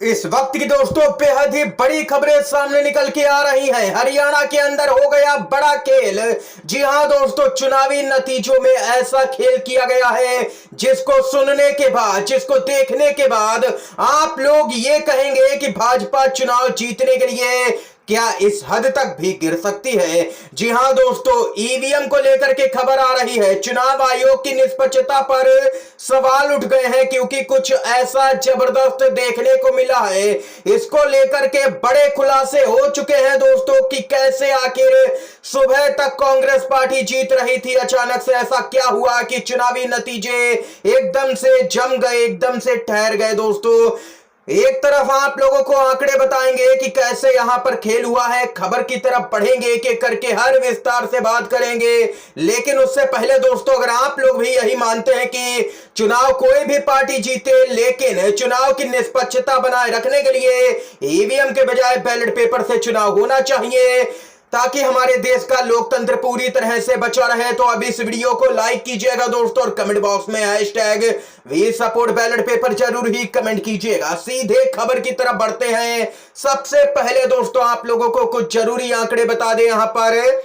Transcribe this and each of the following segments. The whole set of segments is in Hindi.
इस वक्त की दोस्तों बेहद ही बड़ी खबरें सामने निकल के आ रही हैं। हरियाणा के अंदर हो गया बड़ा खेल। जी हां दोस्तों, चुनावी नतीजों में ऐसा खेल किया गया है जिसको सुनने के बाद, जिसको देखने के बाद आप लोग ये कहेंगे कि भाजपा चुनाव जीतने के लिए क्या इस हद तक भी गिर सकती है। जी हां दोस्तों, ईवीएम को लेकर के खबर आ रही है। चुनाव आयोग की निष्पक्षता पर सवाल उठ गए हैं क्योंकि कुछ ऐसा जबरदस्त देखने को मिला है। इसको लेकर के बड़े खुलासे हो चुके हैं दोस्तों कि कैसे आखिर सुबह तक कांग्रेस पार्टी जीत रही थी, अचानक से ऐसा क्या हुआ कि चुनावी नतीजे एकदम से जम गए, एकदम से ठहर गए। दोस्तों, एक तरफ आप लोगों को आंकड़े बताएंगे कि कैसे यहां पर खेल हुआ है, खबर की तरफ बढ़ेंगे, एक एक करके हर विस्तार से बात करेंगे। लेकिन उससे पहले दोस्तों, अगर आप लोग भी यही मानते हैं कि चुनाव कोई भी पार्टी जीते लेकिन चुनाव की निष्पक्षता बनाए रखने के लिए ईवीएम के बजाय बैलेट पेपर से चुनाव होना चाहिए ताकि हमारे देश का लोकतंत्र पूरी तरह से बचा रहे, तो अभी इस वीडियो को लाइक कीजिएगा दोस्तों और कमेंट बॉक्स में hashtag we support ballot paper जरूर ही कमेंट कीजिएगा। सीधे खबर की तरफ बढ़ते हैं। सबसे पहले दोस्तों, आप लोगों को कुछ जरूरी आंकड़े बता दें। यहां पर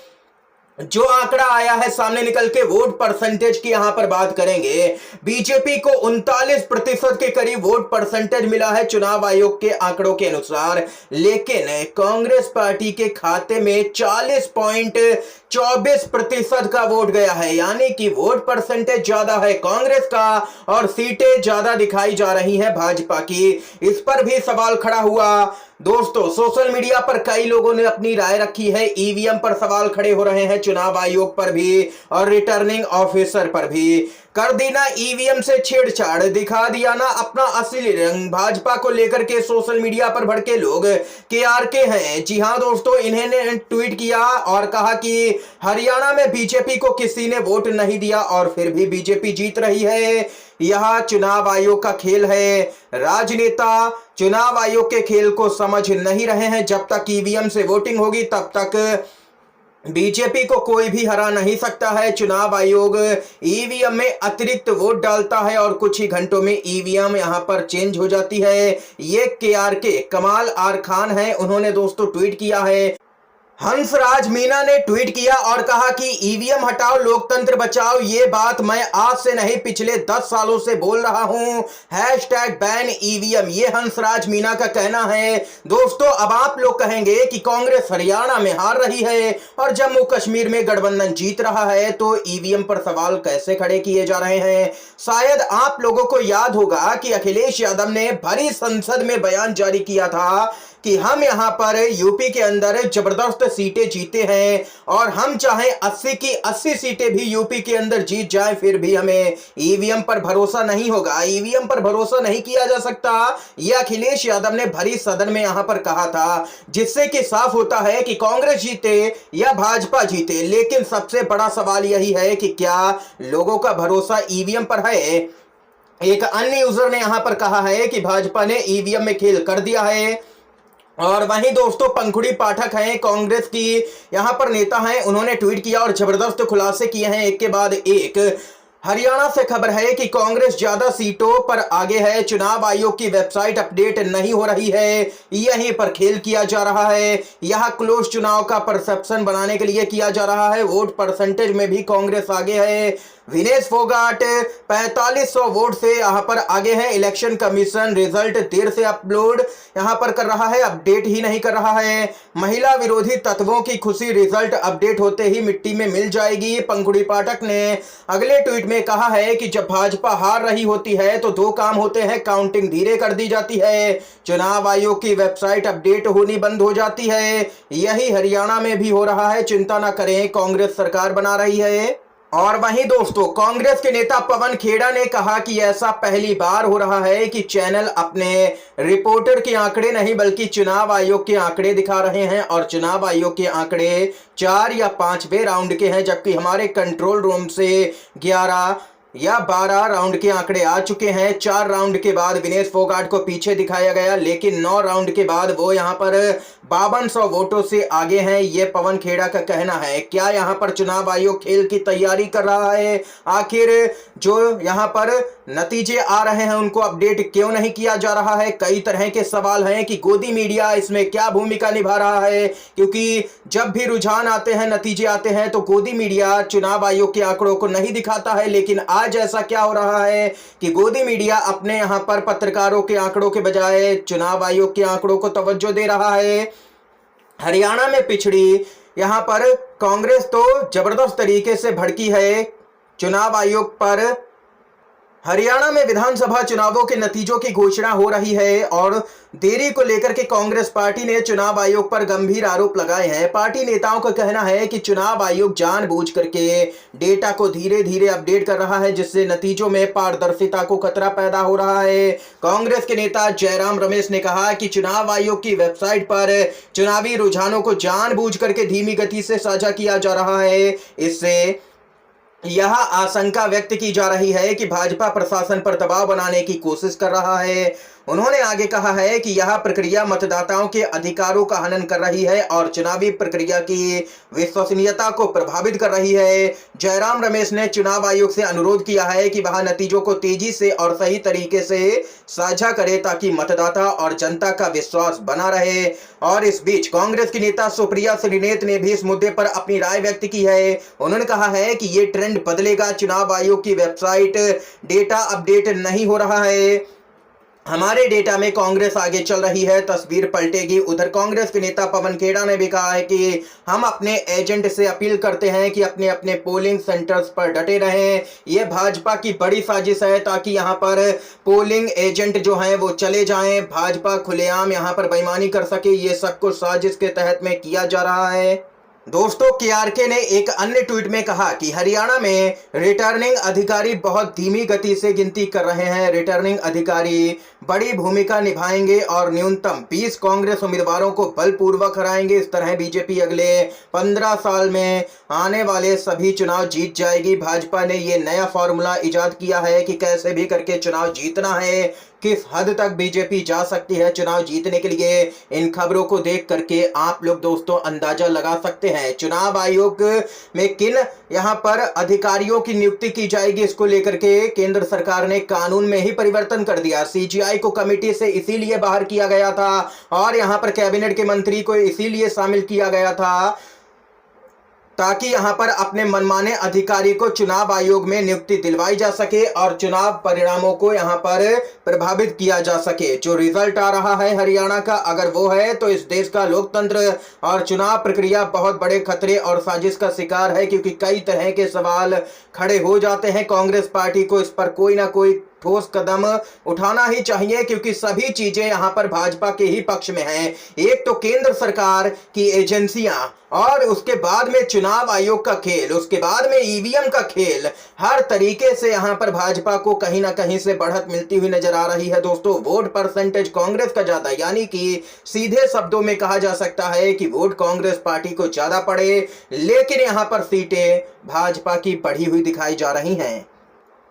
जो आंकड़ा आया है सामने निकल के, वोट परसेंटेज की यहां पर बात करेंगे। बीजेपी को 39% के करीब वोट परसेंटेज मिला है चुनाव आयोग के आंकड़ों के अनुसार, लेकिन कांग्रेस पार्टी के खाते में 40.24% का वोट गया है। यानी कि वोट परसेंटेज ज्यादा है कांग्रेस का और सीटें ज्यादा दिखाई जा रही हैं भाजपा की। इस पर भी सवाल खड़ा हुआ दोस्तों। सोशल मीडिया पर कई लोगों ने अपनी राय रखी है। ईवीएम पर सवाल खड़े हो रहे हैं, चुनाव आयोग पर भी और रिटर्निंग ऑफिसर पर भी। कर दी ना ईवीएम से छेड़छाड़, दिखा दिया ना अपना असली रंग। भाजपा को लेकर के सोशल मीडिया पर भड़के लोग केआरके हैं। जी हां दोस्तों, इन्होंने ट्वीट किया और कहा कि हरियाणा में बीजेपी को किसी ने वोट नहीं दिया और फिर भी बीजेपी जीत रही है। यह चुनाव आयोग का खेल है। राजनेता चुनाव आयोग के खेल को समझ नहीं रहे हैं। जब तक ईवीएम से वोटिंग होगी तब तक बीजेपी को कोई भी हरा नहीं सकता है। चुनाव आयोग ईवीएम में अतिरिक्त वोट डालता है और कुछ ही घंटों में ईवीएम यहां पर चेंज हो जाती है। ये केआरके कमाल आर खान है, उन्होंने दोस्तों ट्वीट किया है। हंसराज मीना ने ट्वीट किया और कहा कि ईवीएम हटाओ लोकतंत्र बचाओ, ये बात मैं आज से नहीं पिछले 10 सालों से बोल रहा हूं। हैशटैग बैन ईवीएम, ये हंसराज मीना का कहना है। दोस्तों, अब आप लोग कहेंगे कि कांग्रेस हरियाणा में हार रही है और जम्मू कश्मीर में गठबंधन जीत रहा है, तो ईवीएम पर सवाल कैसे खड़े किए जा रहे हैं। शायद आप लोगों को याद होगा कि अखिलेश यादव ने भरी संसद में बयान जारी किया था कि हम यहां पर यूपी के अंदर जबरदस्त सीटें जीते हैं और हम चाहे 80 की 80 सीटें भी यूपी के अंदर जीत जाएं, फिर भी हमें ईवीएम पर भरोसा नहीं होगा, ईवीएम पर भरोसा नहीं किया जा सकता। यह अखिलेश यादव ने भरी सदन में यहां पर कहा था, जिससे कि साफ होता है कि कांग्रेस जीते या भाजपा जीते, लेकिन सबसे बड़ा सवाल यही है कि क्या लोगों का भरोसा ईवीएम पर है। एक अन्य यूजर ने यहां पर कहा है कि भाजपा ने ईवीएम में खेल कर दिया है। और वहीं दोस्तों, पंखुड़ी पाठक हैं, कांग्रेस की यहां पर नेता हैं, उन्होंने ट्वीट किया और जबरदस्त खुलासे किए हैं एक के बाद एक। हरियाणा से खबर है कि कांग्रेस ज्यादा सीटों पर आगे है। चुनाव आयोग की वेबसाइट अपडेट नहीं हो रही है, यहीं पर खेल किया जा रहा है। यह क्लोज चुनाव का परसेप्शन बनाने के लिए किया जा रहा है। वोट परसेंटेज में भी कांग्रेस आगे है। विनेश फोगाट 4500 वोट से यहां पर आगे है। इलेक्शन कमीशन रिजल्ट देर से अपलोड यहां पर कर रहा है, अपडेट ही नहीं कर रहा है। महिला विरोधी तत्वों की खुशी, रिजल्ट अपडेट होते ही मिट्टी में मिल जाएगी। पंखुड़ी पाठक ने अगले ट्वीट में कहा है कि जब भाजपा हार रही होती है तो दो काम होते हैं, काउंटिंग धीरे कर दी जाती है, चुनाव आयोग की वेबसाइट अपडेट होनी बंद हो जाती है। यही हरियाणा में भी हो रहा है। चिंता न करें, कांग्रेस सरकार बना रही है। और वहीं दोस्तों, कांग्रेस के नेता पवन खेड़ा ने कहा कि ऐसा पहली बार हो रहा है कि चैनल अपने रिपोर्टर के आंकड़े नहीं बल्कि चुनाव आयोग के आंकड़े दिखा रहे हैं और चुनाव आयोग के आंकड़े 4 या 5वें राउंड के हैं, जबकि हमारे कंट्रोल रूम से 11 या 12 राउंड के आंकड़े आ चुके हैं। 4 राउंड के बाद विनेश फोगाट को पीछे दिखाया गया, लेकिन 9 राउंड के बाद वो यहां पर 5200 वोटों से आगे हैं, ये पवन खेड़ा का कहना है। क्या यहां पर चुनाव आयोग खेल की तैयारी कर रहा है? आखिर जो यहां पर नतीजे आ रहे हैं उनको अपडेट क्यों नहीं किया जा रहा है? कई तरह के सवाल हैं कि गोदी मीडिया इसमें क्या भूमिका निभा रहा है, क्योंकि जब भी रुझान आते हैं, नतीजे आते हैं, तो गोदी मीडिया चुनाव आयोग के आंकड़ों को नहीं दिखाता है। लेकिन आज ऐसा क्या हो रहा है कि गोदी मीडिया अपने यहां पर पत्रकारों के आंकड़ों के बजाय चुनाव आयोग के आंकड़ों को तवज्जो दे रहा है। हरियाणा में पिछड़ी यहां पर कांग्रेस तो जबरदस्त तरीके से भड़की है चुनाव आयोग पर। हरियाणा में विधानसभा चुनावों के नतीजों की घोषणा हो रही है और देरी को लेकर के कांग्रेस पार्टी ने चुनाव आयोग पर गंभीर आरोप लगाए हैं। पार्टी नेताओं का कहना है कि चुनाव आयोग जानबूझ करके डेटा को धीरे धीरे अपडेट कर रहा है, जिससे नतीजों में पारदर्शिता को खतरा पैदा हो रहा है। कांग्रेस के नेता जयराम रमेश ने कहा कि चुनाव आयोग की वेबसाइट पर चुनावी रुझानों को जानबूझ करके धीमी गति से साझा किया जा रहा है। इससे यह आशंका व्यक्त की जा रही है कि भाजपा प्रशासन पर दबाव बनाने की कोशिश कर रहा है। उन्होंने आगे कहा है कि यह प्रक्रिया मतदाताओं के अधिकारों का हनन कर रही है और चुनावी प्रक्रिया की विश्वसनीयता को प्रभावित कर रही है। जयराम रमेश ने चुनाव आयोग से अनुरोध किया है कि वह नतीजों को तेजी से और सही तरीके से साझा करे ताकि मतदाता और जनता का विश्वास बना रहे। और इस बीच कांग्रेस की नेता सुप्रिया श्रीनेत ने भी इस मुद्दे पर अपनी राय व्यक्त की है। उन्होंने कहा है कि ये ट्रेंड बदलेगा। चुनाव आयोग की वेबसाइट डेटा अपडेट नहीं हो रहा है, हमारे डेटा में कांग्रेस आगे चल रही है, तस्वीर पलटेगी। उधर कांग्रेस के नेता पवन खेड़ा ने भी कहा है कि हम अपने एजेंट से अपील करते हैं कि अपने अपने पोलिंग सेंटर्स पर डटे रहें। यह भाजपा की बड़ी साजिश है ताकि यहां पर पोलिंग एजेंट जो हैं वो चले जाएं, भाजपा खुलेआम यहां पर बेईमानी कर सके। ये सब कुछ साजिश के तहत में किया जा रहा है। दोस्तों, केआरके ने एक अन्य ट्वीट में कहा कि हरियाणा में रिटर्निंग अधिकारी बहुत धीमी गति से गिनती कर रहे हैं। रिटर्निंग अधिकारी बड़ी भूमिका निभाएंगे और न्यूनतम 20 कांग्रेस उम्मीदवारों को बलपूर्वक हराएंगे। इस तरह बीजेपी अगले 15 साल में आने वाले सभी चुनाव जीत जाएगी। भाजपा ने ये नया फॉर्मूला इजाद किया है कि कैसे भी करके चुनाव जीतना है, किस हद तक बीजेपी जा सकती है चुनाव जीतने के लिए। इन खबरों को देख करके आप लोग दोस्तों अंदाजा लगा सकते हैं चुनाव आयोग में किन यहां पर अधिकारियों की नियुक्ति की जाएगी। इसको लेकर के केंद्र सरकार ने कानून में ही परिवर्तन कर दिया। सीजीआई को कमेटी से इसीलिए बाहर किया गया था और यहां पर कैबिनेट के मंत्री को इसीलिए शामिल किया गया था ताकि यहां पर अपने मनमाने अधिकारी को चुनाव आयोग में नियुक्ति दिलवाई जा सके और चुनाव परिणामों को यहां पर प्रभावित किया जा सके। जो रिजल्ट आ रहा है हरियाणा का, अगर वो है तो इस देश का लोकतंत्र और चुनाव प्रक्रिया बहुत बड़े खतरे और साजिश का शिकार है, क्योंकि कई तरह के सवाल खड़े हो जाते हैं। कांग्रेस पार्टी को इस पर कोई ना कोई ठोस कदम उठाना ही चाहिए, क्योंकि सभी चीजें यहां पर भाजपा के ही पक्ष में हैं। एक तो केंद्र सरकार की एजेंसियां और उसके बाद में चुनाव आयोग का खेल, उसके बाद में ईवीएम का खेल, हर तरीके से यहां पर भाजपा को कहीं ना कहीं से बढ़त मिलती हुई नजर आ रही है। दोस्तों, वोट परसेंटेज कांग्रेस का ज्यादा, यानी कि सीधे शब्दों में कहा जा सकता है कि वोट कांग्रेस पार्टी को ज्यादा पड़े, लेकिन यहां पर सीटें भाजपा की बढ़ी हुई दिखाई जा रही हैं।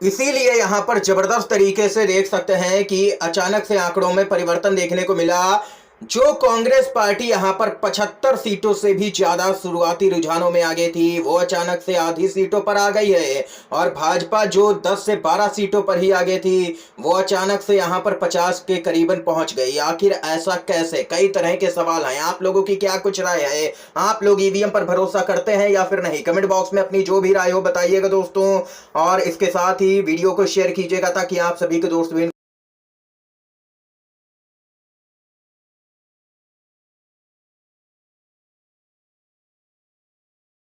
इसीलिए यहां पर जबरदस्त तरीके से देख सकते हैं कि अचानक से आंकड़ों में परिवर्तन देखने को मिला। जो कांग्रेस पार्टी यहां पर 75 सीटों से भी ज्यादा शुरुआती रुझानों में आगे थी, वो अचानक से आधी सीटों पर आ गई है। और भाजपा जो 10 से 12 सीटों पर ही आगे थी, वो अचानक से यहां पर 50 के करीबन पहुंच गई। आखिर ऐसा कैसे? कई तरह के सवाल हैं। आप लोगों की क्या कुछ राय है? आप लोग ईवीएम पर भरोसा करते हैं या फिर नहीं? कमेंट बॉक्स में अपनी जो भी राय हो बताइएगा दोस्तों, और इसके साथ ही वीडियो को शेयर कीजिएगा ताकि आप सभी के दोस्त भी